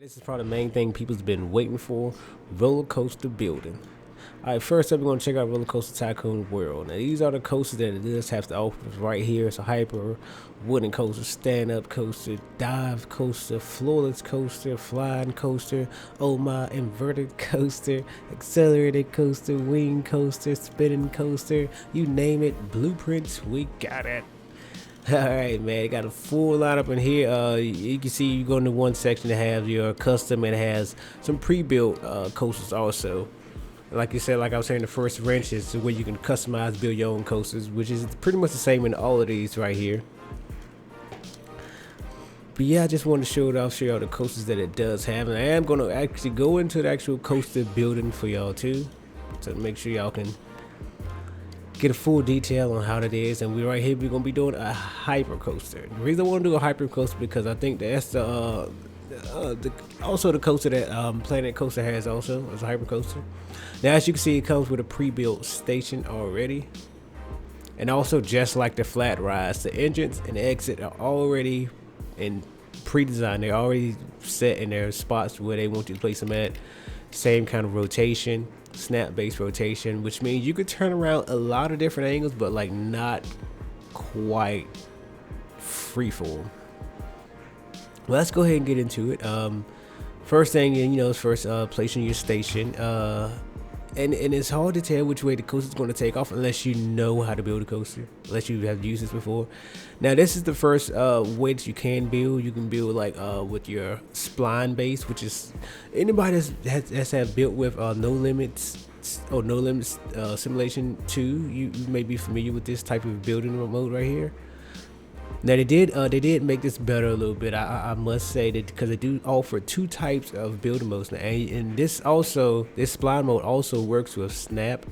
This is probably the main thing people's been waiting for, roller coaster building. Alright, first up we're going to check out RollerCoaster Tycoon World. Now these are the coasters that it does have to offer right here. It's a hyper, wooden coaster, stand-up coaster, dive coaster, floorless coaster, flying coaster, oh my, inverted coaster, accelerated coaster, wing coaster, spinning coaster, you name it, blueprints, we got it. Alright, man, got a full lineup in here. You can see you go into one section that has your custom and has some pre-built coasters also. Like you said, like I was saying, the first wrench is where you can customize, build your own coasters, which is pretty much the same in all of these right here. But yeah, I just wanted to show you all the coasters that it does have, and I am going to actually go into the actual coaster building for y'all too, to make sure y'all can get a full detail on how that is. And we're gonna be doing a hyper coaster. The reason I want to do a hyper coaster because I think that's also the coaster that Planet Coaster has also as a hyper coaster. Now as you can see, it comes with a pre-built station already, and also just like the flat rides, the entrance and the exit are already in pre-designed. They're already set in their spots where they want you to place them at. Same kind of rotation, snap based rotation, which means you could turn around a lot of different angles, but like not quite freeform. Well, let's go ahead and get into it. First thing, is first placing your station. And it's hard to tell which way the coaster is going to take off unless you know how to build a coaster, unless you have used this before. Now this is the first way that you can build. You can build like with your spline base, which is anybody that's have built with No Limits or No Limits Simulation 2. You may be familiar with this type of building mode right here. Now they did make this better a little bit. I must say that because they do offer two types of building modes now, and this spline mode also works with snap,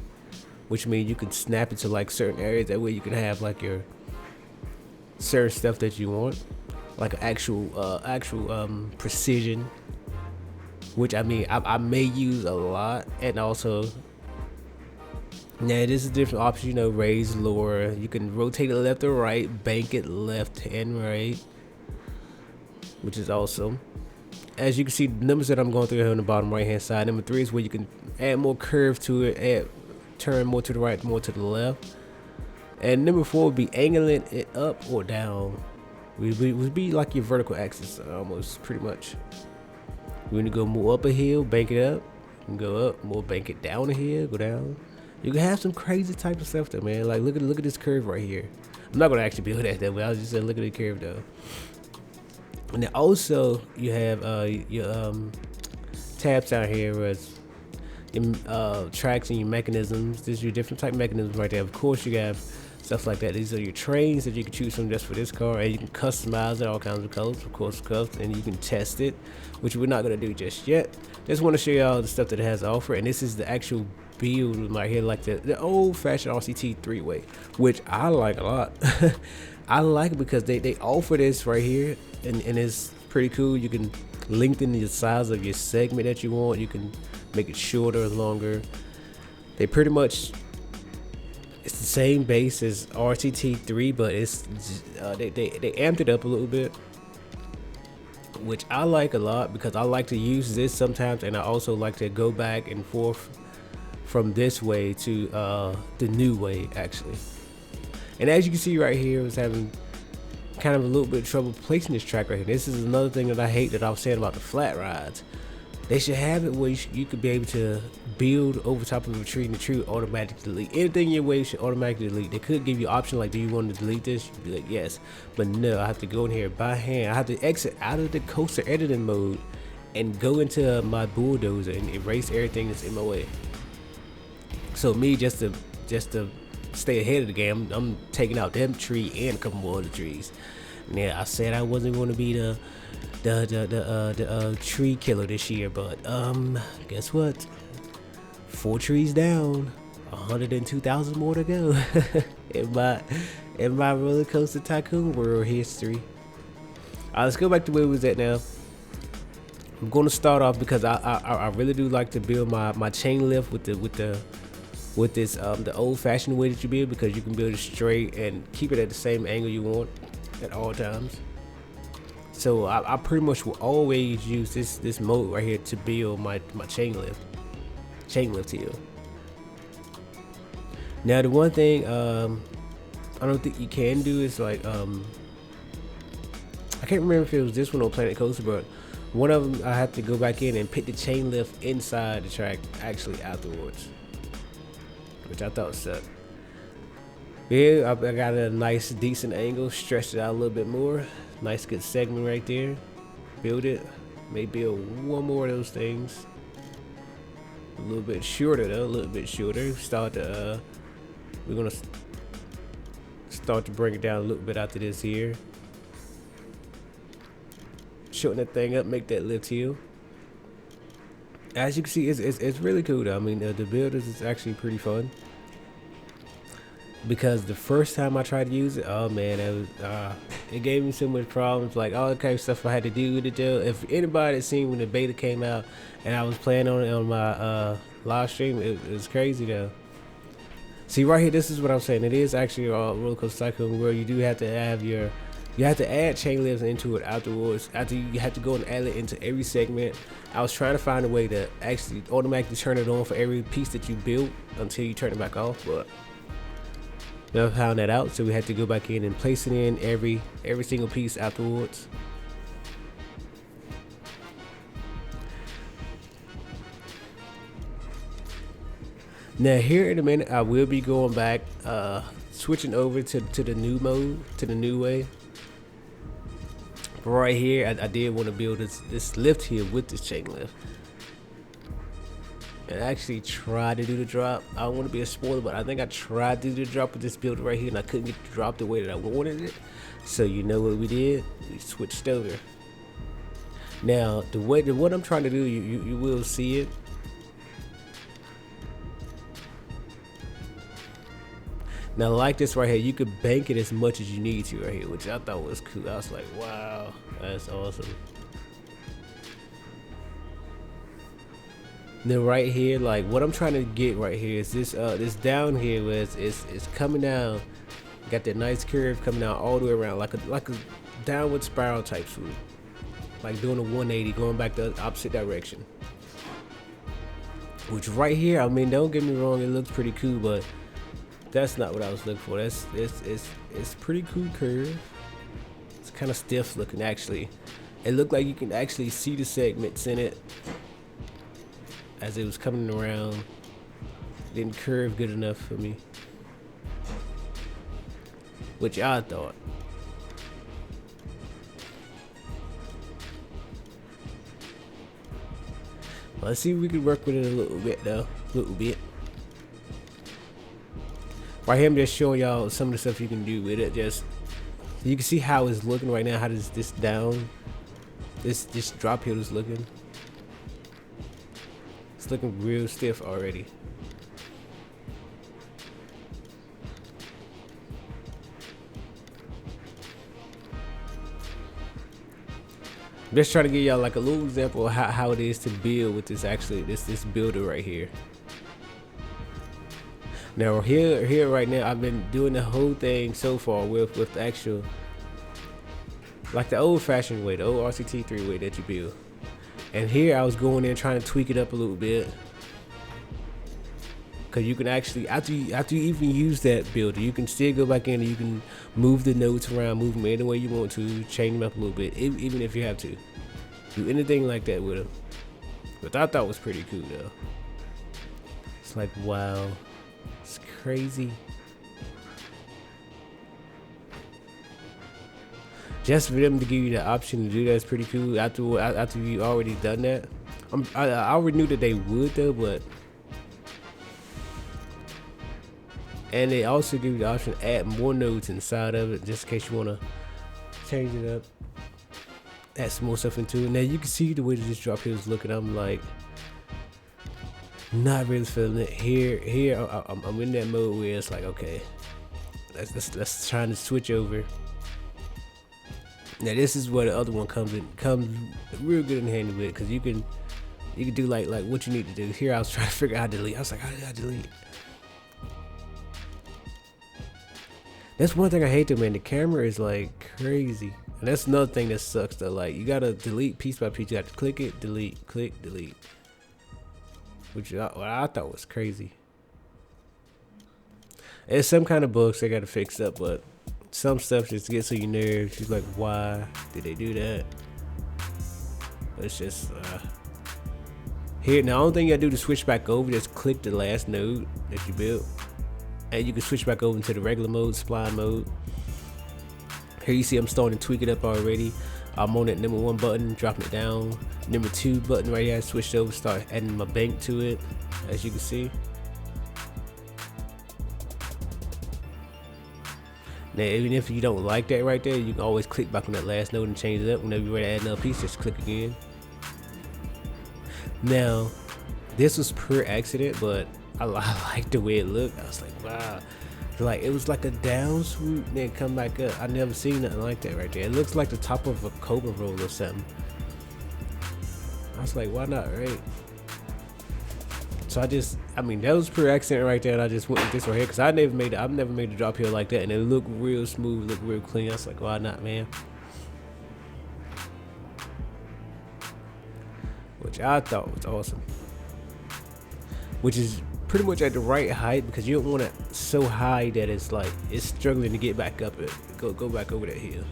which means you can snap it to like certain areas. That way you can have like your certain stuff that you want, like actual precision, which I may use a lot. And also now this is different options, raise, lower. You can rotate it left or right, bank it left and right, which is awesome. As you can see, the numbers that I'm going through here on the bottom right hand side. Number 3 is where you can add more curve to it, turn more to the right, more to the left. And number 4 would be angling it up or down. Would be like your vertical axis almost, pretty much. We're gonna go more up a hill, bank it up, and go up, more bank it down a hill, go down. You can have some crazy type of stuff though, man. Like look at this curve right here. I'm not gonna actually build that though, but I was just saying look at the curve though. And then also you have your tabs down here as your tracks and your mechanisms. These are your different type of mechanisms right there. Of course you have stuff like that. These are your trains that you can choose from just for this car, and you can customize it all kinds of colors, of course, and you can test it, which we're not gonna do just yet. Just want to show you all the stuff that it has to offer, and this is the actual build right here, like the old-fashioned RCT 3-way, which I like a lot. I like it because they offer this right here, and it's pretty cool. You can lengthen the size of your segment that you want. You can make it shorter or longer. They pretty much, it's the same base as RCT3, but it's they amped it up a little bit, which I like a lot because I like to use this sometimes, and I also like to go back and forth from this way to the new way actually. And as you can see right here, I was having kind of a little bit of trouble placing this track right here. This is another thing that I hate that I was saying about the flat rides. They should have it where you could be able to build over top of a tree, and the tree would automatically delete. Anything in your way should automatically delete. They could give you an option like, do you want to delete this? You'd be like, yes. But no, I have to go in here by hand. I have to exit out of the coaster editing mode and go into my bulldozer and erase everything that's in my way. So me, just to stay ahead of the game, I'm taking out them tree and a couple more other trees. Now I said I wasn't going to be the tree killer this year, but guess what? 4 trees down, 102,000 more to go in my RollerCoaster Tycoon world history. Alright, let's go back to where we was at now. I'm going to start off because I really do like to build my chain lift with this the old-fashioned way that you build, because you can build it straight and keep it at the same angle you want at all times. So I pretty much will always use this mode right here to build my chain lift heel. Now the one thing I don't think you can do is like I can't remember if it was this one or Planet Coaster, but one of them I had to go back in and put the chain lift inside the track actually afterwards, which I thought sucked. Yeah, I got a nice decent angle, stretched it out a little bit more. Nice good segment right there. Build it. Maybe build one more of those things. A little bit shorter though, a little bit shorter. We're gonna start to bring it down a little bit after this here. Shorten that thing up, make that lift heel. As you can see, it's really cool though. I mean, the build is actually pretty fun. Because the first time I tried to use it, oh man, it gave me so much problems, like all the kind of stuff I had to do with it though. If anybody had seen when the beta came out and I was playing on it on my live stream, it was crazy though. See right here, this is what I'm saying. It is actually a RollerCoaster Tycoon where you do have to have you have to add chain lifts into it afterwards. After you have to go and add it into every segment. I was trying to find a way to actually automatically turn it on for every piece that you built until you turn it back off, but never found that out, so we had to go back in and place it in every single piece afterwards. Now here in a minute, I will be going back, switching over to the new mode, to the new way. But right here, I did want to build this lift here with this chain lift. And I actually tried to do the drop. I don't want to be a spoiler, but I think I tried to do the drop with this build right here, and I couldn't get the drop the way that I wanted it. So you know what we did? We switched over. Now what I'm trying to do, you will see it. Now like this right here, you could bank it as much as you need to right here, which I thought was cool. I was like, wow, that's awesome. Then right here, like what I'm trying to get right here is this down here where it's coming down. Got that nice curve coming out all the way around, like a downward spiral type swoop, like doing a 180, going back the opposite direction. Which right here, I mean, don't get me wrong, it looks pretty cool, but that's not what I was looking for. It's pretty cool curve. It's kind of stiff looking actually. It looked like you can actually see the segments in it as it was coming around. Didn't curve good enough for me, which I thought. Let's see if we can work with it a little bit though, a little bit. Right here I'm just showing y'all some of the stuff you can do with it. Just so you can see how it's looking right now, how this down, this drop hill is looking. It's looking real stiff already. I'm just trying to give y'all like a little example of how it is to build with this builder right here. Now here right now, I've been doing the whole thing so far with the actual, like the old-fashioned way, the old RCT3 way that you build. And here I was going in trying to tweak it up a little bit, cause you can actually after you even use that builder, you can still go back in and you can move the notes around, move them any way you want to, change them up a little bit, even if you have to do anything like that with them. But I thought it was pretty cool though. It's like, wow. It's crazy. Just for them to give you the option to do that is pretty cool. After you already done that, I already knew that they would though, but and they also give you the option to add more nodes inside of it, just in case you want to change it up, add some more stuff into it. Now you can see the way that this drop here is looking. I'm like, not really feeling it. Here I'm in that mode where it's like, okay, let's try to switch over. Now this is where the other one comes real good in handy with, because you can do like what you need to do. Here I was trying to figure out how to delete. I was like, how did I delete? That's one thing I hate though, man. The camera is like crazy. And that's another thing that sucks though. Like, you gotta delete piece by piece. You have to click it, delete, click, delete. Which I thought was crazy. It's some kind of bugs they gotta fix up, but some stuff just gets on your nerves. You're like, why did they do that? But it's just here. Now, the only thing you gotta do to switch back over, just click the last node that you built, and you can switch back over into the regular mode, spline mode. Here you see I'm starting to tweak it up already. I'm on that number 1 button, dropping it down. Number 2 button right here, I switched over, start adding my bank to it, as you can see. Now, even if you don't like that right there, you can always click back on that last node and change it up. Whenever you're ready to add another piece, just click again. Now, this was pure accident, but I like the way it looked. I was like, wow. Like, it was like a down swoop and then come back up. I never seen nothing like that right there. It looks like the top of a cobra roll or something. I was like, why not, right? So I mean, that was pure accident right there, and I just went with this right here because I've never made a drop here like that, and it looked real smooth, looked real clean. I was like, why not, man? Which I thought was awesome. Which is pretty much at the right height, because you don't want it so high that it's like it's struggling to get back up it. Go back over that hill.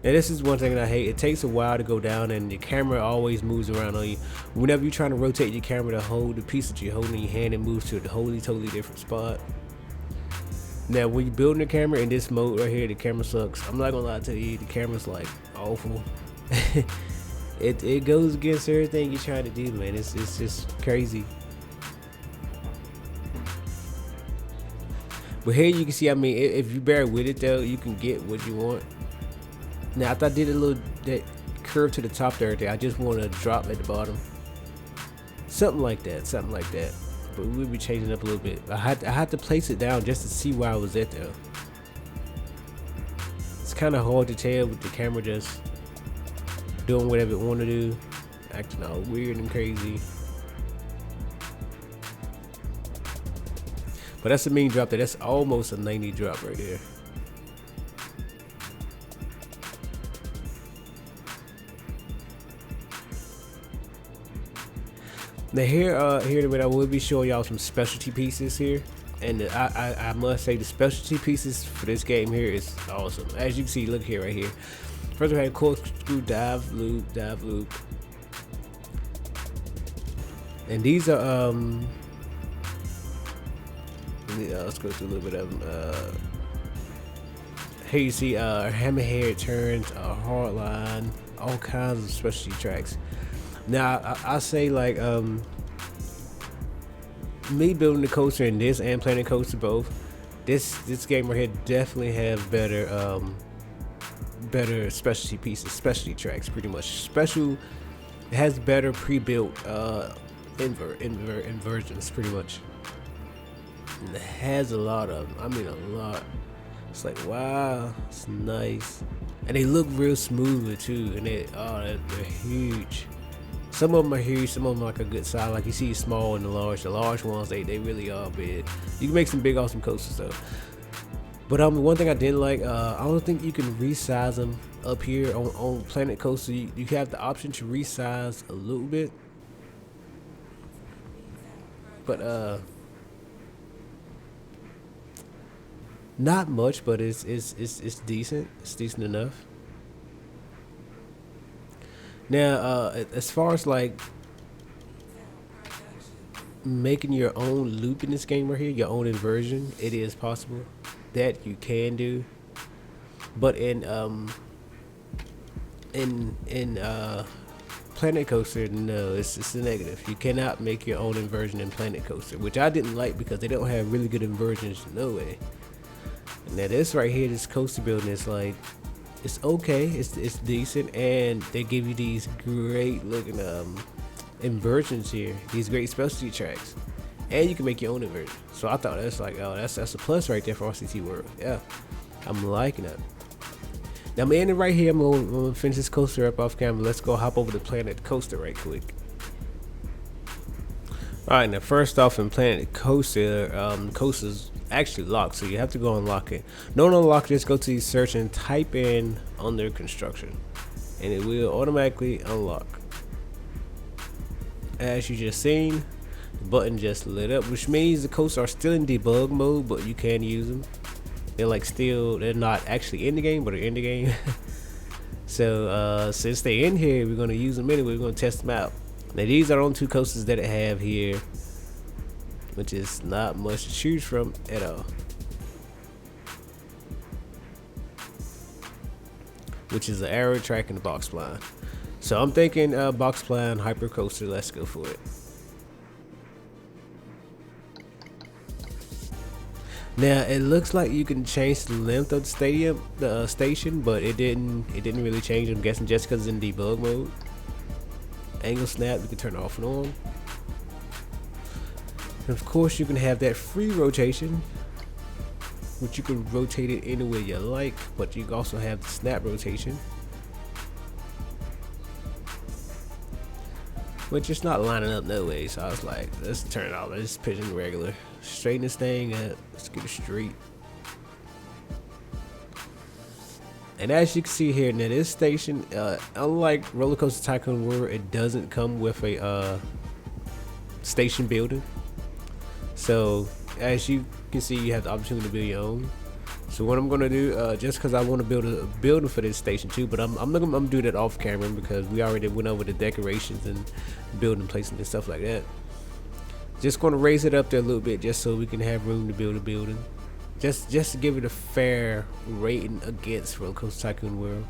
Now, this is one thing that I hate. It takes a while to go down, and the camera always moves around on you. Whenever you're trying to rotate your camera to hold the piece that you're holding in your hand, it moves to a totally different spot. Now, when you're building the camera in this mode right here, the camera sucks. I'm not gonna lie to you, the camera's like awful. It goes against everything you're trying to do, man. It's just crazy. But here you can see, I mean, if you bear with it though, you can get what you want. Now, after I did that curve to the top there, I just want to drop at the bottom. Something like that. But we'll be changing up a little bit. I had to place it down just to see where I was at though. It's kind of hard to tell with the camera just doing whatever it want to do, acting all weird and crazy. But that's a mean drop there. That's almost a 90 drop right there. Now here I will be showing y'all some specialty pieces here, and I must say the specialty pieces for this game here is awesome. As you can see, look here, right here. First we had corkscrew, dive loop, and these are let's go through a little bit of them. Here you see hammerhead turns, hard line, all kinds of specialty tracks. Now I say, like, me building the coaster in this and playing the coaster both, this game right here definitely have better specialty pieces, specialty tracks, pretty much. It has better pre-built inversions, pretty much. And it has a lot of them. I mean, a lot. It's like, wow, it's nice, and they look real smooth too. And they're huge. Some of them are huge, some of them are like a good size. Like you see small and the large. The large ones, they really are big. You can make some big awesome coasters though. But one thing I didn't like, I don't think you can resize them up here on Planet Coaster. You have the option to resize a little bit, but not much. But it's decent. It's decent enough. Now, as far as like making your own loop in this game right here, your own inversion, it is possible. That you can do, but in Planet Coaster, no, it's a negative. You cannot make your own inversion in Planet Coaster, which I didn't like because they don't have really good inversions, no way. Now this right here, this coaster building is like, it's okay, it's decent, and they give you these great looking inversions here, these great specialty tracks. And you can make your own inversion. So I thought that's like, oh, that's a plus right there for RCT World. Yeah, I'm liking it. Now I'm ending right here. I'm gonna finish this coaster up off camera. Let's go hop over to Planet Coaster right quick. All right, now first off in Planet Coaster, coaster's actually locked, so you have to go unlock it. Don't unlock it, just go to search and type in under construction, and it will automatically unlock. As you just seen, the button just lit up, which means the coasters are still in debug mode, but you can use them. They're like they're not actually in the game, but they're in the game. So since they're in here, we're gonna use them anyway. We're gonna test them out. Now these are the only 2 coasters that I have here, which is not much to choose from at all. Which is the arrow track and the box plan. So I'm thinking box plan, hyper coaster. Let's go for it. Now it looks like you can change the length of the station, but it didn't really change. I'm guessing just because it's in debug mode. Angle snap, you can turn it off and on. And of course, you can have that free rotation, which you can rotate it any way you like. But you can also have the snap rotation, which is not lining up no way. So I was like, let's turn it off. Let's just pitch it regular. Straighten this thing up. Let's get it straight. And as you can see here, now this station, unlike RollerCoaster Tycoon World, it doesn't come with a station building. So as you can see, you have the opportunity to build your own. So what I'm gonna do, just because I want to build a building for this station too, but I'm gonna do that off camera because we already went over the decorations and building placement and stuff like that. Just gonna raise it up there a little bit just so we can have room to build a building. Just to give it a fair rating against RollerCoaster Tycoon World.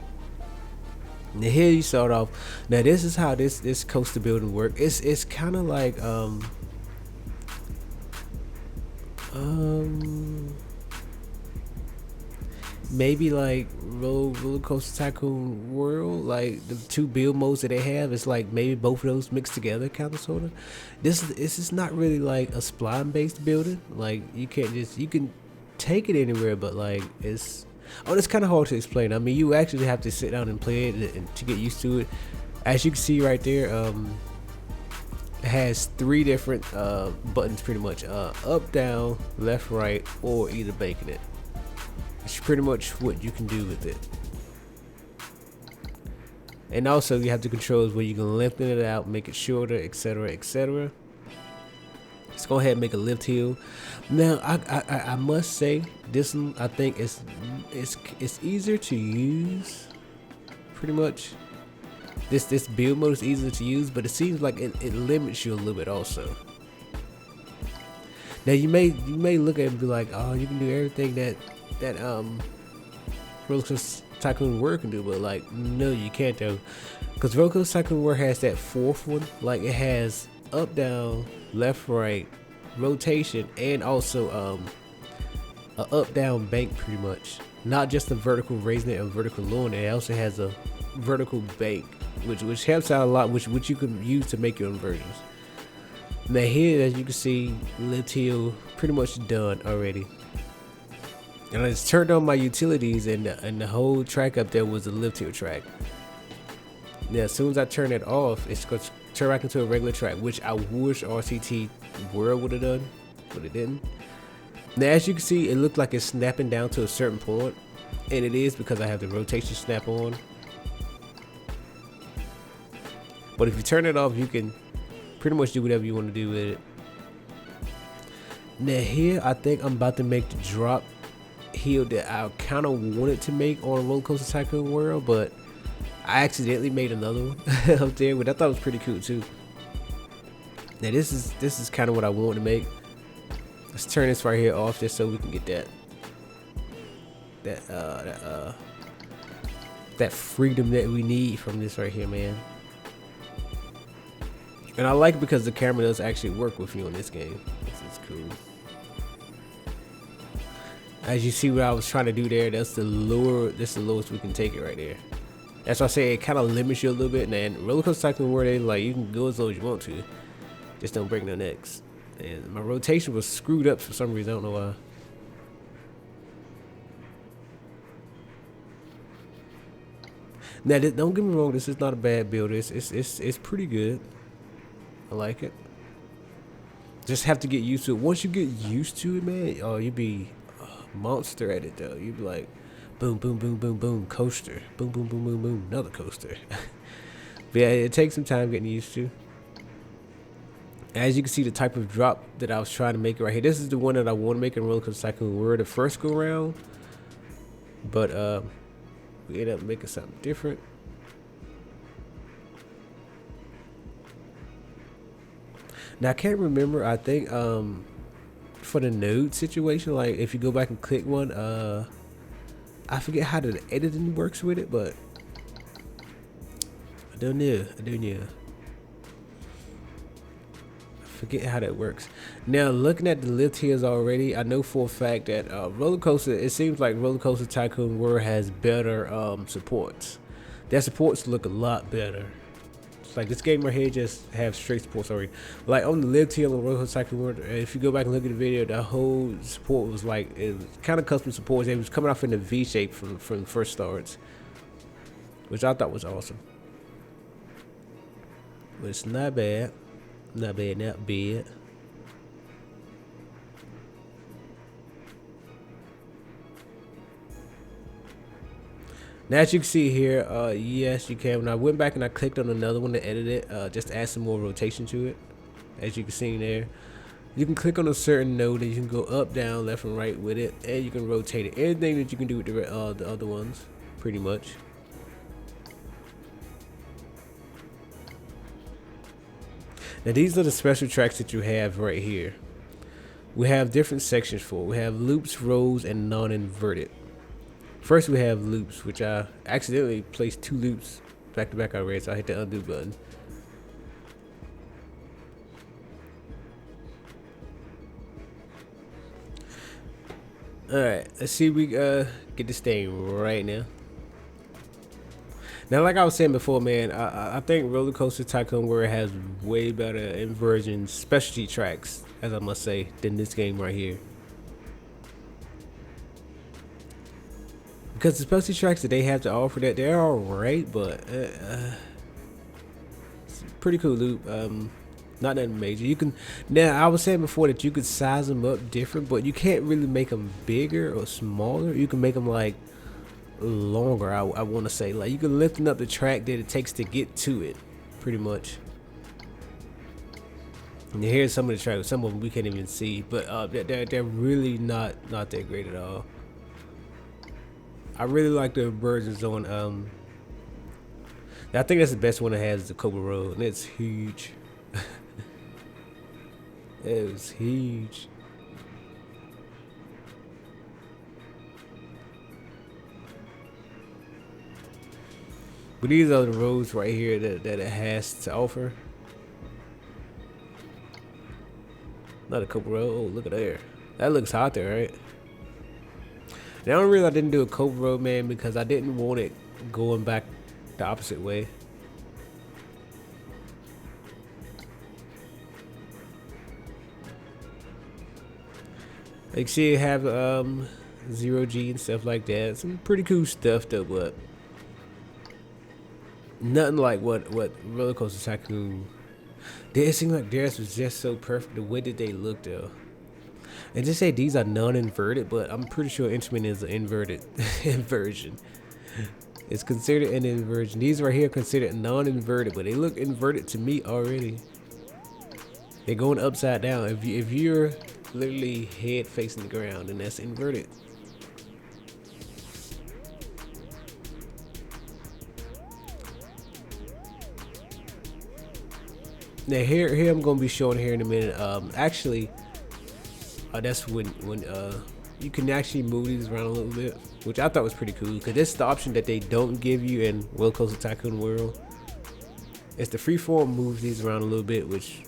Now here you start off. Now this is how this coaster building work. It's kind of like maybe like RollerCoaster Tycoon World, like the 2 build modes that they have. It's like maybe both of those mixed together, kind of sort of. This is not really like a spline based building. Like you can take it anywhere, but like it's kind of hard to explain. I mean, you actually have to sit down and play it and to get used to it. As you can see right there, it has 3 different buttons pretty much, up, down, left, right, or either banking it. It's pretty much what you can do with it. And also you have the controls where you can lengthen it out, make it shorter, etc, etc. Let's go ahead and make a lift hill. Now I must say this one, I think it's easier to use. Pretty much this build mode is easier to use, but it seems like it limits you a little bit also. Now you may look at it and be like, oh, you can do everything that RollerCoaster Tycoon World can do, but like no, you can't though, because RollerCoaster Tycoon World has that 4th one. Like it has up, down, left, right, rotation, and also a up, down bank, pretty much. Not just a vertical raising it and vertical lowering it. It also has a vertical bank, which helps out a lot, which you can use to make your inversions. Now here, as you can see, lift hill pretty much done already. And I just turned on my utilities, and the whole track up there was a lift hill track. Now as soon as I turn it off, it's going to turn back into a regular track, which I wish RCT World would have done, but it didn't. Now as you can see, it looked like it's snapping down to a certain point, and it is because I have the rotation snap on. But if you turn it off, you can pretty much do whatever you want to do with it. Now here, I think I'm about to make the drop hill that I kind of wanted to make on RollerCoaster Tycoon World, but I accidentally made another one up there, which I thought was pretty cool too. Now this is kind of what I want to make. Let's turn this right here off just so we can get that freedom that we need from this right here, man. And I like it because the camera does actually work with you in this game. This is cool. As you see what I was trying to do there, that's the lowest we can take it right there. That's why I say it kind of limits you a little bit. And RollerCoaster Tycoon World, like you can go as low as you want to, just don't break no necks. And my rotation was screwed up for some reason. I don't know why. Now, don't get me wrong. This is not a bad build. It's pretty good. I like it. Just have to get used to it. Once you get used to it, man, oh, you be a monster at it though. You be like, boom, boom, boom, boom, boom, coaster, boom, boom, boom, boom, boom, another coaster. But yeah, it takes some time getting used to. As you can see, the type of drop that I was trying to make right here. This is the one that I want to make in RollerCoaster Tycoon. We're the first go round, but we ended up making something different. Now I can't remember. I think for the node situation, like if you go back and click one, I forget how the editing works with it, but I don't know. Forget how that works. Now looking at the lift tiers already, I know for a fact that RollerCoaster, it seems like RollerCoaster Tycoon World has better supports. Their supports look a lot better. It's like this game right here just have straight supports already. Like on the lift tier on RollerCoaster Tycoon World, if you go back and look at the video, the whole support was like, it was kind of custom supports. It was coming off in the V shape from the first starts, which I thought was awesome. But it's not bad. Not bad. Now as you can see here, yes you can. When I went back and I clicked on another one to edit it, just to add some more rotation to it. As you can see there, you can click on a certain node and you can go up, down, left and right with it, and you can rotate it. Anything that you can do with the other ones, pretty much. Now these are the special tracks that you have right here. We have different sections for it. We have loops, rolls, and non-inverted. First we have loops, which I accidentally placed 2 loops back to back already, so I hit the undo button. Alright, let's see if we get this thing right now. Now, like I was saying before, man, I think RollerCoaster Tycoon World has way better inversion specialty tracks, as I must say, than this game right here. Because the specialty tracks that they have to offer, that they're alright, but it's a pretty cool loop. Not that major. You can, now I was saying before that you could size them up different, but you can't really make them bigger or smaller. You can make them like longer, I want to say. Like you can lifting up the track that it takes to get to it, pretty much. And here's some of the tracks. Some of them we can't even see, but they're really not that great at all. I really like the versions on I think that's the best one it has, the Cobra Road, and it's huge. It was huge. But these are the roads right here that it has to offer. Not a Cobra Road. Oh, look at there. That looks hot there, right? Now, I don't realize I didn't do a Cobra Road, man, because I didn't want it going back the opposite way. Like, see, it have 0G and stuff like that. Some pretty cool stuff, though, but nothing like what RollerCoaster Tycoon. It seemed like theirs was just so perfect. The way that they looked, though. And just say these are non-inverted, but I'm pretty sure instrument is an inverted inversion. It's considered an inversion. These right here are considered non-inverted, but they look inverted to me already. They're going upside down. If you're literally head facing the ground, then that's inverted. Now here I'm gonna be showing here in a minute. Actually, that's when you can actually move these around a little bit, which I thought was pretty cool, because this is the option that they don't give you in RollerCoaster Tycoon World. It's the freeform moves these around a little bit, which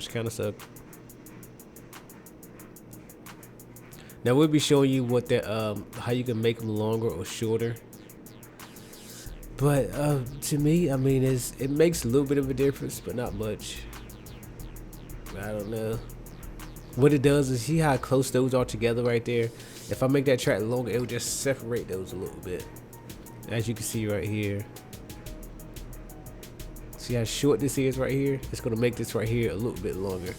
kind of sucked. Now we'll be showing you what that how you can make them longer or shorter. But to me, I mean, it makes a little bit of a difference, but not much. I don't know. What it does is, see how close those are together right there? If I make that track longer, it will just separate those a little bit. As you can see right here. See how short this is right here? It's gonna make this right here a little bit longer.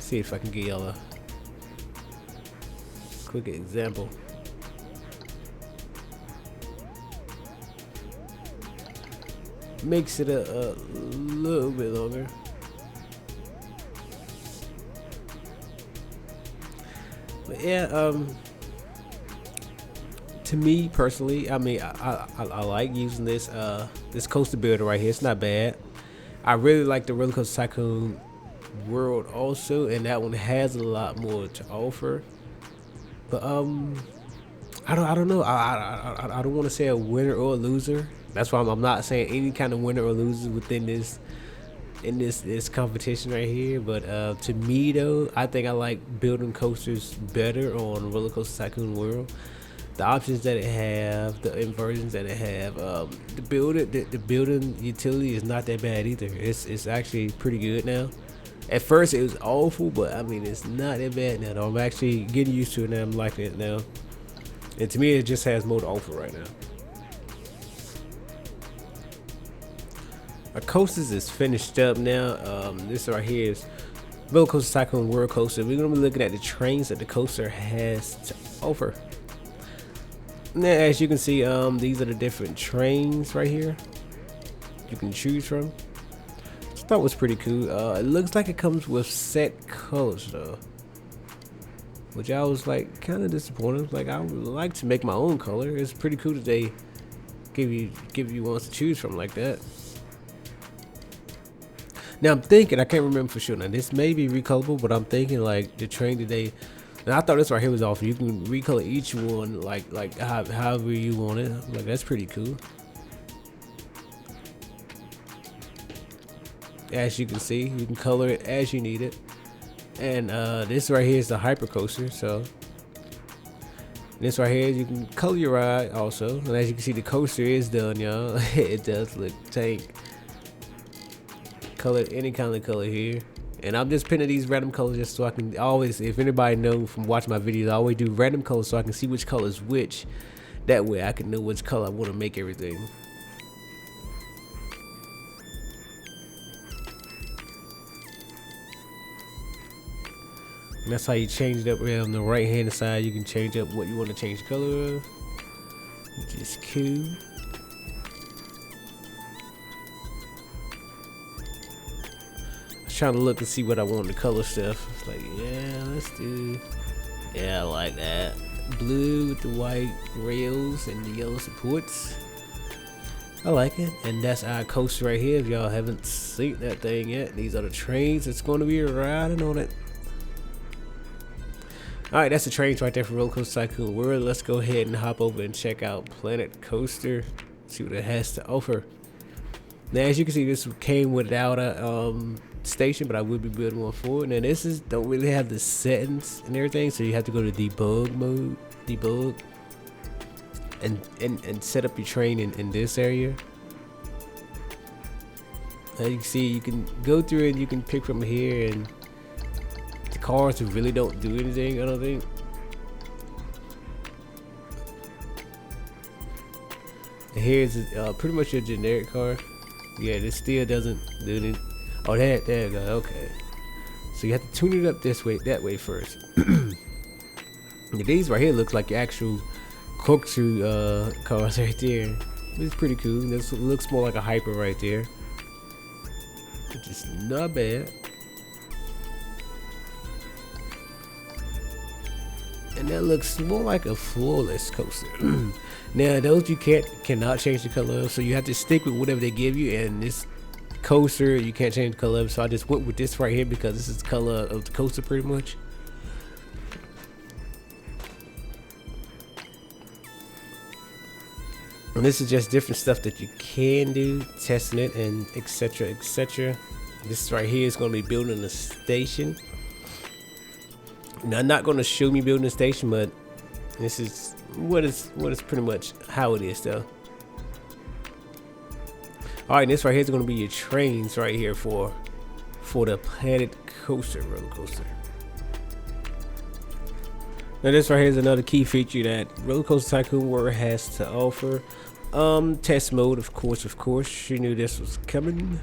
see if I can get y'all a quick example. Makes it a little bit longer. But yeah, to me personally, I mean, I like using this this coaster builder right here. It's not bad. I really like the RollerCoaster Tycoon world also, and that one has a lot more to offer. But I don't know. I don't want to say a winner or a loser. That's why I'm not saying any kind of winner or loser within this competition right here. But to me though, I think I like building coasters better on RollerCoaster Tycoon World. The options that it have, the inversions that it have, the building utility is not that bad either. It's actually pretty good now. At first it was awful, but I mean it's not that bad now though. I'm actually getting used to it now. I'm liking it now. And to me it just has more to offer right now. Our coasters is finished up now. This right here is RollerCoaster Tycoon World Coaster. We're gonna be looking at the trains that the coaster has to offer. Now, as you can see, these are the different trains right here you can choose from. Which I thought was pretty cool. It looks like it comes with set colors though, which I was like kind of disappointed. Like I would like to make my own color. It's pretty cool that they give you ones to choose from like that. Now I'm thinking, I can't remember for sure. Now this may be recolorable, but I'm thinking like the train today. And I thought this right here was awesome. You can recolor each one like however you want it. Like that's pretty cool. As you can see, you can color it as you need it. And this right here is the hyper coaster. So this right here, you can color your ride also. And as you can see, the coaster is done, y'all. It does look tank. Color any kind of color here, and I'm just pinning these random colors just so I can always, if anybody know from watching my videos, I always do random colors so I can see which color is which. That way I can know which color I want to make everything. And that's how you change it up. On the right hand side you can change up what you want to change the color of, which is cool. Trying to look and see what I want to color stuff. It's like, yeah, let's do, yeah, I like that. Blue with the white rails and the yellow supports. I like it. And that's our coaster right here. If y'all haven't seen that thing yet, these are the trains that's going to be riding on it. Alright, that's the trains right there for RollerCoaster Tycoon World. Let's go ahead and hop over and check out Planet Coaster, see what it has to offer. Now as you can see, this came without a station, but I will be building one for it. Now this is don't really have the settings and everything, so you have to go to debug mode, and set up your train in this area. As you can see, you can go through it, you can pick from here, and the cars really don't do anything, I don't think. And here's pretty much your generic car. Yeah, this still doesn't do anything. Oh, there you go. Okay, so you have to tune it up this way, that way first. These right here looks like actual corkscrew cars right there. It's pretty cool. This looks more like a hyper right there, which is not bad. And that looks more like a floorless coaster. Now those you cannot change the color of, so you have to stick with whatever they give you. And this coaster you can't change the color of, so I just went with this right here because this is the color of the coaster pretty much. And this is just different stuff that you can do, testing it and etc, etc. This right here is going to be building a station. Now I'm not going to show me building a station, but this is what is pretty much how it is though. Alright, this right here is going to be your trains right here for the Planet Coaster roller coaster. Now this right here is another key feature that RollerCoaster Tycoon World has to offer. Test mode, of course, you knew this was coming.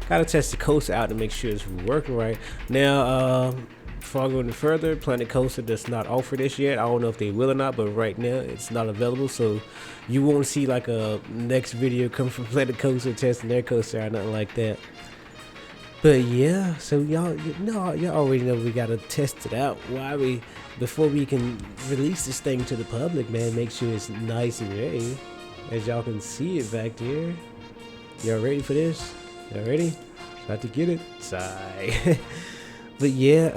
Gotta test the coaster out to make sure it's working right. Now, before I go any further, Planet Coaster does not offer this yet. I don't know if they will or not, but right now it's not available. So you won't see like a next video come from Planet Coaster testing their coaster or nothing like that. But yeah, so y'all already know we gotta test it out. Before we can release this thing to the public, man, make sure it's nice and ready. As y'all can see it back there. Y'all ready for this? Y'all ready? About to get it? Sigh. But yeah,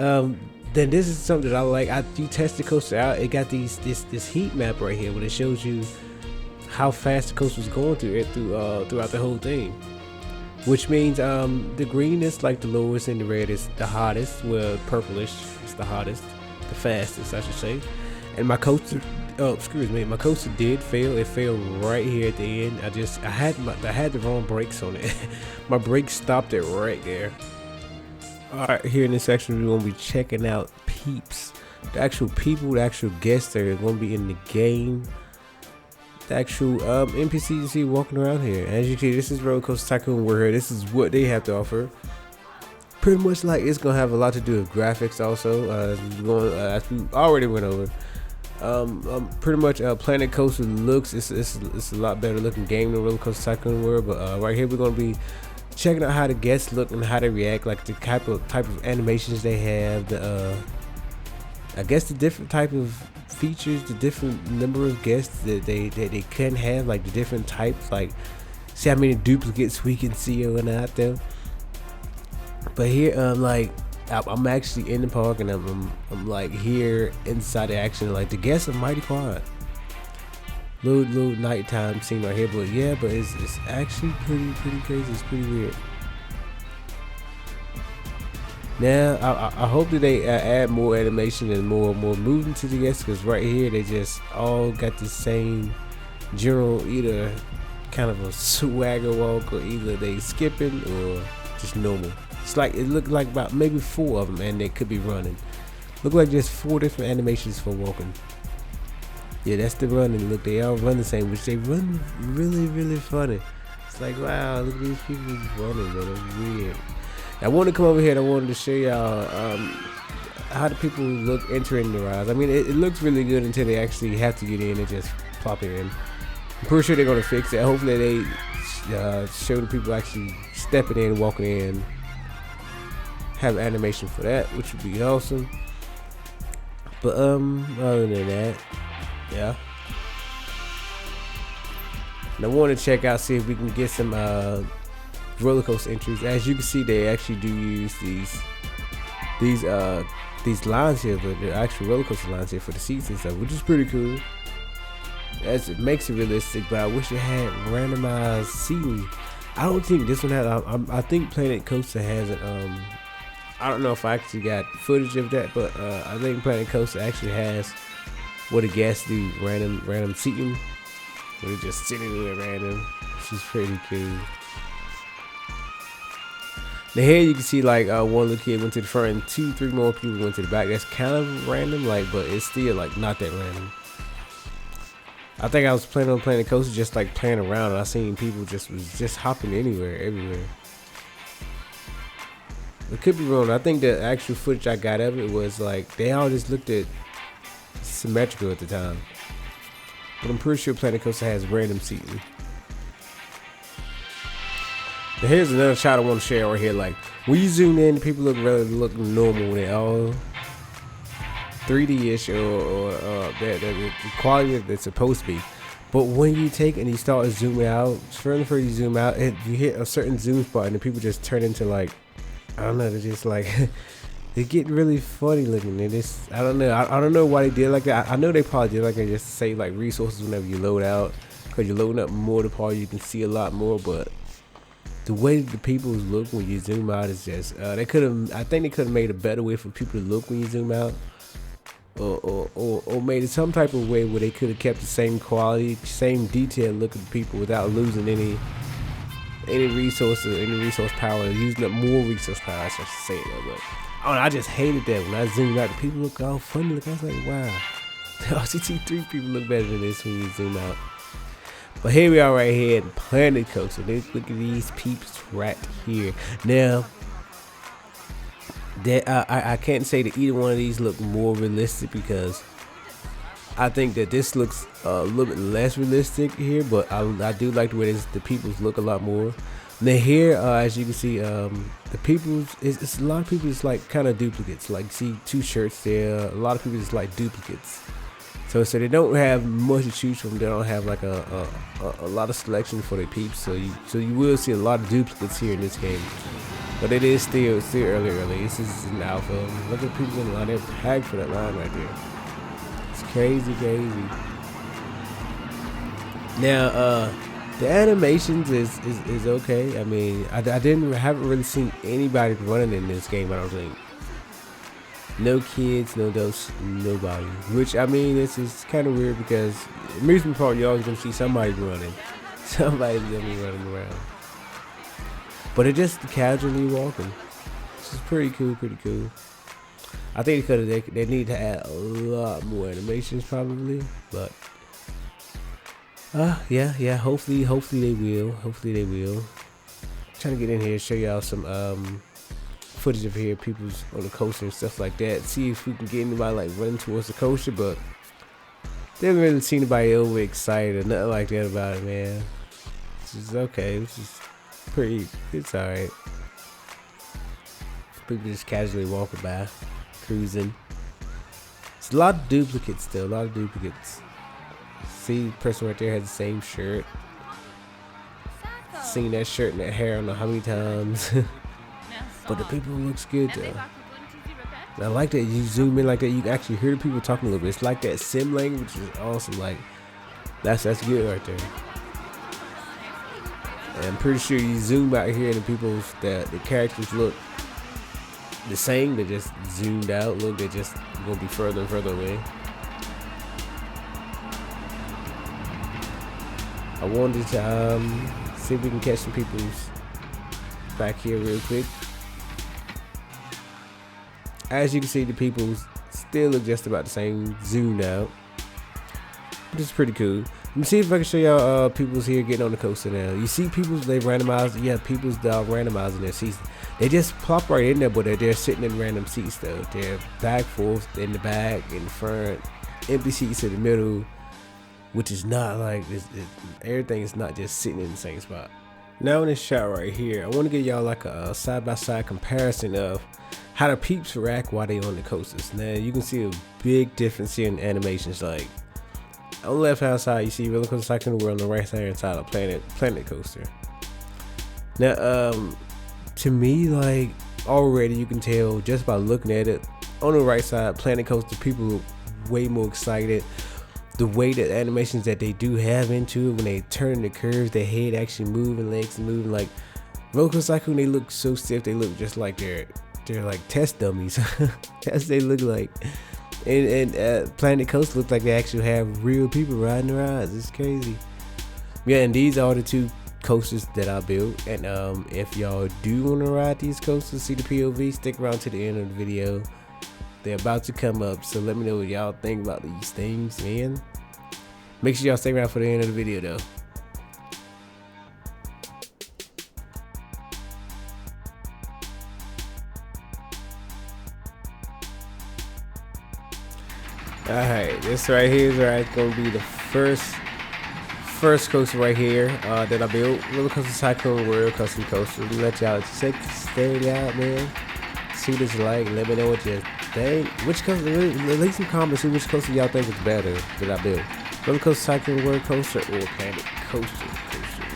then this is something that I like. You test the coaster out. It got this heat map right here, where it shows you how fast the coaster was going throughout the whole thing. Which means the green is like the lowest and the red is the hottest. Well, purplish is the hottest, the fastest, I should say. And my coaster, my coaster did fail. It failed right here at the end. I had the wrong brakes on it. My brakes stopped it right there. All right, here in this section, we're gonna be checking out peeps, the actual people, the actual guests that are gonna be in the game. The actual NPCs you see walking around here. As you see, this is RollerCoaster Tycoon. We're here. This is what they have to offer. Pretty much like it's gonna have a lot to do with graphics also. As we already went over. Pretty much Planet Coaster looks. It's a lot better looking game than RollerCoaster Tycoon were. But right here we're gonna be checking out how the guests look and how they react, like the type of animations they have. I guess the different type of features, the different number of guests that they can have, like the different types, like see how many duplicates we can see or not there. But here I'm actually in the park and I'm like here inside the action. Like the guests are mighty quiet. Little nighttime scene right here, but yeah, but it's actually pretty crazy. It's pretty weird. Now I hope that they add more animation and more movement to the guests, because right here they just all got the same general, either kind of a swagger walk or either they skipping or just normal. It's like it looked like about maybe 4 of them, and they could be running. Look like just 4 different animations for walking. Yeah, that's the running. Look, they all run the same, which they run really funny. It's like, wow, look at these people running, man. It's weird. I wanted to come over here and I wanted to show y'all how the people look entering the rides. I mean, it looks really good until they actually have to get in and just plop it in. I'm pretty sure they're gonna fix it. Hopefully they show the people actually stepping in, walking in, have animation for that, which would be awesome. But other than that, yeah. And I want to check out, see if we can get some roller coaster entries. As you can see, they actually do use these lines here, but they're actual roller coaster lines here for the seats and stuff, which is pretty cool. As it makes it realistic, but I wish it had randomized seating. I don't think this one has. I think Planet Coaster has it. I don't know if I actually got footage of that, but I think Planet Coaster actually has what the guests do, random seating. They're just sitting there random, which is pretty cool. Now here you can see like one little kid went to the front and 2-3 more people went to the back. That's kind of random, like, but it's still like not that random. I think I was playing on Planet Coaster, just like playing around, and I seen people just hopping everywhere. It could be wrong. I think the actual footage I got of it was like they all just looked at symmetrical at the time. But I'm pretty sure Planet Coaster has random seating. Now here's another shot I want to share right here. Like when you zoom in, people look normal. They all 3D-ish or the quality that it's supposed to be. But when you take and you start zooming out, further you zoom out, and you hit a certain zoom spot, and the people just turn into like, I don't know, they're just like they get really funny looking. They just, I don't know. I don't know why they did like that. I know they probably did like that just to save like resources whenever you load out, because you're loading up more the part, you can see a lot more. But the way the people look when you zoom out is just I think they could have made a better way for people to look when you zoom out, or made it some type of way where they could have kept the same quality, same detail look at the people without losing any resources, any resource power, using up more resource power, I should say that. But I just hated that when I zoomed out. The people look all funny. I was like, wow, RCT3 people look better than this when you zoom out. But here we are right here in Planet Coaster. Look at these peeps right here. Now, I can't say that either one of these look more realistic, because I think that this looks a little bit less realistic here, but I do like the way the peoples look a lot more. Now here, as you can see, the peoples, it's a lot of people is like kind of duplicates. Like, see 2 shirts there. A lot of people is like duplicates. So they don't have much to choose from. They don't have like a lot of selection for their peeps. So you will see a lot of duplicates here in this game. But it is still early. This is an alpha. Look at people in the line. They're packed for that line right there. It's crazy. Now, the animations is okay. I mean, I haven't really seen anybody running in this game, I don't think. No kids, no adults, nobody. Which, I mean, this is kind of weird, because amusement park, you're always gonna see somebody running. Somebody's gonna be running around. But they're just casually walking. This is pretty cool. I think they need to add a lot more animations probably, but yeah. Hopefully they will. Trying to get in here, show y'all some footage of here, people's on the coaster and stuff like that. See if we can get anybody like running towards the coaster, but they haven't really seen anybody over excited or nothing like that about it, man. This is okay. This is it's alright. People just casually walking by, cruising. It's a lot of duplicates still, See, the person right there has the same shirt. Seen that shirt and that hair I don't know how many times. But the people looks good though. And I like that you zoom in like that, you can actually hear the people talking a little bit. It's like that sim language is awesome. Like, that's good right there. And I'm pretty sure you zoom out here and the characters look the same. They just zoomed out. Look, they're just gonna be further and further away. I wanted to see if we can catch some people's back here real quick. As you can see, the people still look just about the same, zoomed out. But it's pretty cool. Let me see if I can show y'all people's here getting on the coaster now. You see people's, they randomize, yeah, people's randomizing their seats. They just plop right in there, but they're sitting in random seats though. They're back, forth, in the back, in the front, empty seats in the middle, which is not like everything is not just sitting in the same spot. Now in this shot right here, I want to give y'all like a side-by-side comparison of how the peeps react while they on the coasters. Now you can see a big difference here in animations. Like on the left hand side, you see RollerCoaster Tycoon. We're on the right hand side of Planet Coaster. Now, to me, like already you can tell just by looking at it. On the right side, Planet Coaster, people are way more excited. The way that animations that they do have into it, when they turn the curves, their head actually moving, legs moving. Like RollerCoaster Tycoon, they look so stiff. They look just like they're like test dummies. That's what they look like. And Planet Coaster look like they actually have real people riding the rides. It's crazy. Yeah, and these are the 2 coasters that I built. And if y'all do want to ride these coasters, see the POV, stick around to the end of the video. They're about to come up, so let me know what y'all think about these things, man. Make sure y'all stay around for the end of the video though. Alright, this right here is right gonna be the first coaster right here that I built. RollerCoaster Tycoon World Custom Coaster. Let me let y'all check this thing out, man. See what it's like. Let me know what you think. Which coaster? Leave some comments. See which coaster y'all think is better that I built. RollerCoaster Tycoon World Coaster or Planet Coaster?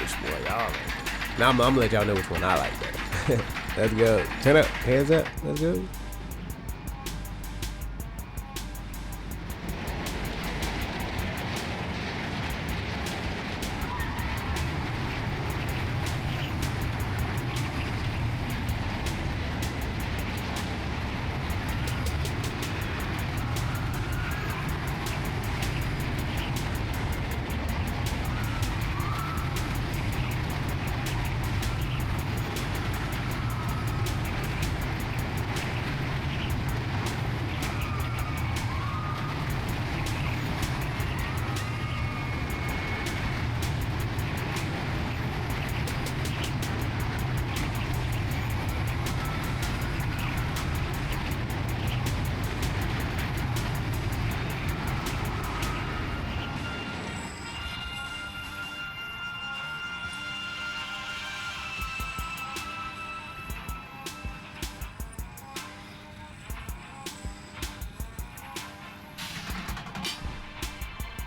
Which one y'all like? Now I'm gonna let y'all know which one I like better. Let's go. Turn up. Hands up. Let's go.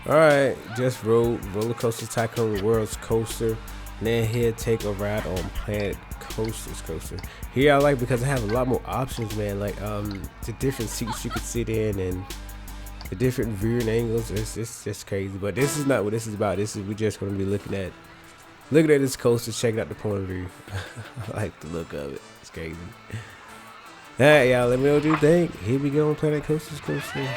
Alright, just rode RollerCoaster Tycoon World's Coaster. Now here, take a ride on Planet Coaster's Coaster. Here I like because I have a lot more options, man. Like the different seats you could sit in and the different viewing angles. It's just crazy. But this is not what this is about. We're just gonna be looking at this coaster, checking out the point of view. I like the look of it. It's crazy. Alright, y'all, let me know what you think. Here we go on Planet Coaster's Coaster.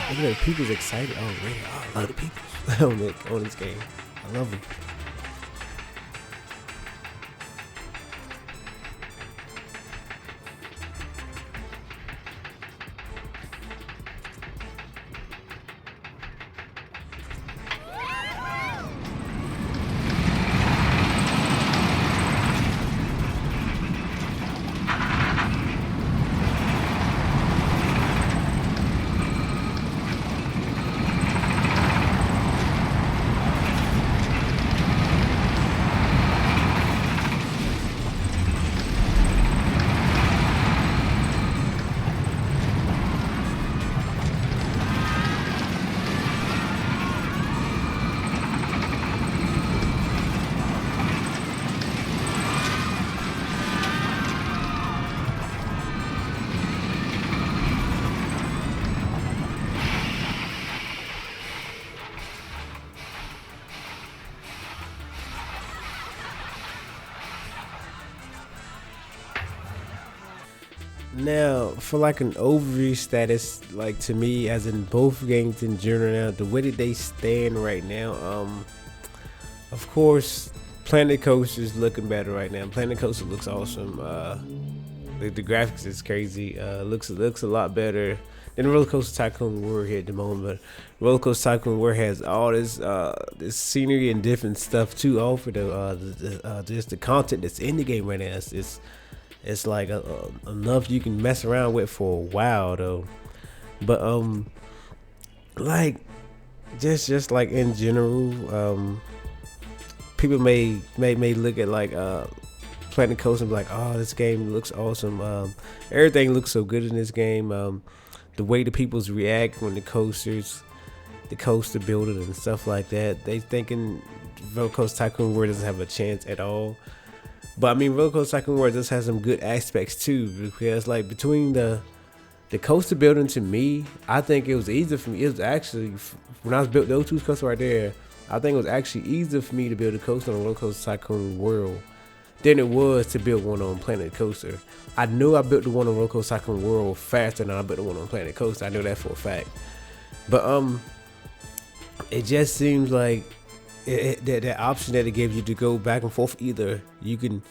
Look at that, people's excited already. Oh, I love the people on this game. I love them. Now, for like an overview status, like to me, as in both games in general, now the way that they stand right now, of course, Planet Coaster is looking better right now. Planet Coaster looks awesome. The graphics is crazy. Looks a lot better than RollerCoaster Tycoon World here at the moment. But RollerCoaster Tycoon World has all this scenery and different stuff to offer. Just the content that's in the game right now. It's like enough you can mess around with for a while though. But like just like in general, people may look at like Planet Coaster and be like, oh, this game looks awesome. Everything looks so good in this game. The way the people's react when the coaster building and stuff like that, they thinking RollerCoaster Tycoon World doesn't have a chance at all. But I mean, RollerCoaster Tycoon World does have some good aspects too, because like between the coaster building, to me, I think it was easier for me. It was actually, when I was built those two coasters right there, I think it was actually easier for me to build a coaster on RollerCoaster Tycoon World than it was to build one on Planet Coaster. I know I built the one on RollerCoaster Tycoon World faster than I built the one on Planet Coaster. I know that for a fact. But it just seems like that option that it gives you to go back and forth, either you can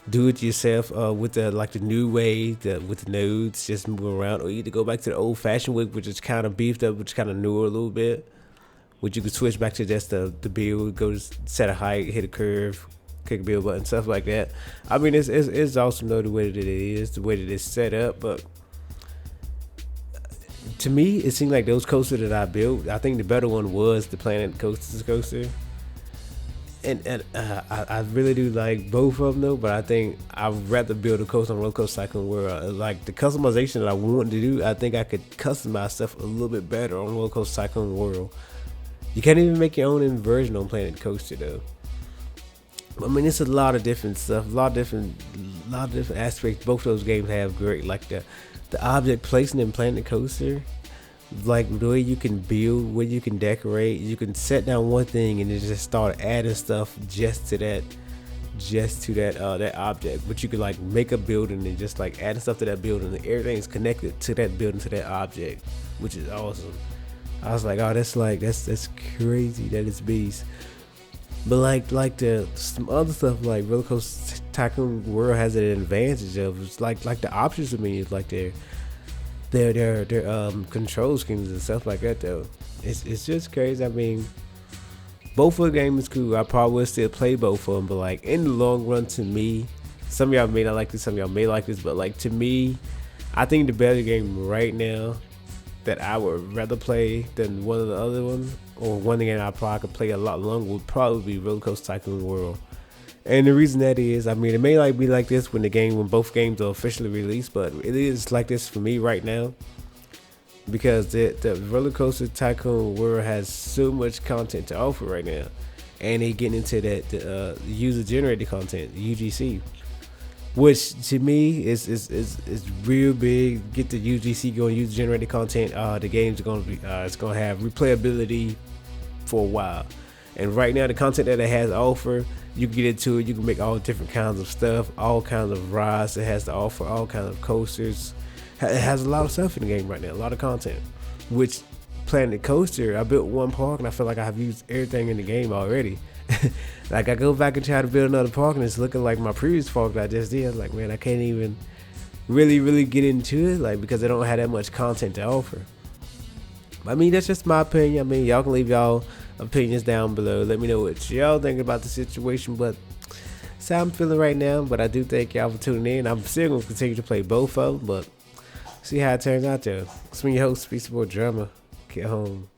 do it yourself with the new way with the nodes, just move around, or either go back to the old fashioned way, which is kind of beefed up, which is kind of newer a little bit, which you could switch back to just the build, go to set a height, hit a curve, click a build button, stuff like that. I mean, it's awesome though, the way that it is, the way that it's set up. But to me, it seemed like those coasters that I built, I think the better one was the Planet Coaster. And I really do like both of them though, but I think I'd rather build a coaster on RollerCoaster Tycoon World. Like the customization that I wanted to do, I think I could customize stuff a little bit better on RollerCoaster Tycoon World. You can't even make your own inversion on Planet Coaster though. I mean, it's a lot of different stuff, a lot of different aspects. Both of those games have great, like the object placement in Planet Coaster, like the way you can build, where you can decorate. You can set down one thing and then just start adding stuff just to that object. But you can like make a building and just like add stuff to that building, and everything's connected to that building, to that object, which is awesome. I was like, oh, that's crazy. That is beast. But like some other stuff like RollerCoaster Tycoon World has an advantage of. It's like the options to me is like their control schemes and stuff like that though. It's just crazy. I mean, both of the games is cool. I probably would still play both of them, but like in the long run, to me, some of y'all may not like this, some of y'all may like this, but like to me, I think the better game right now that I would rather play than one of the other ones, or one game I probably could play a lot longer, would probably be RollerCoaster Tycoon World. And the reason that is, I mean, it may like be like this when both games are officially released, but it is like this for me right now. because the RollerCoaster Tycoon world has so much content to offer right now, and they getting into that the user generated content, UGC, which to me is real big. Get the UGC going, user generated content. The game's gonna be it's gonna have replayability for a while. And right now, the content that it has to offer, you can get into it. You can make all different kinds of stuff, all kinds of rides it has to offer, all kinds of coasters. It has a lot of stuff in the game right now, a lot of content. Which Planet Coaster, I built one park and I feel like I have used everything in the game already. Like I go back and try to build another park and it's looking like my previous park that I just did. Like, man, I can't even really get into it, like, because they don't have that much content to offer. I mean, that's just my opinion. I mean, y'all can leave y'all opinions down below. Let me know what y'all think about the situation. But that's how I'm feeling right now. But I do thank y'all for tuning in. I'm still going to continue to play both of them, but see how it turns out, though. It's been your host, BeastieBoyDrumma. Get home.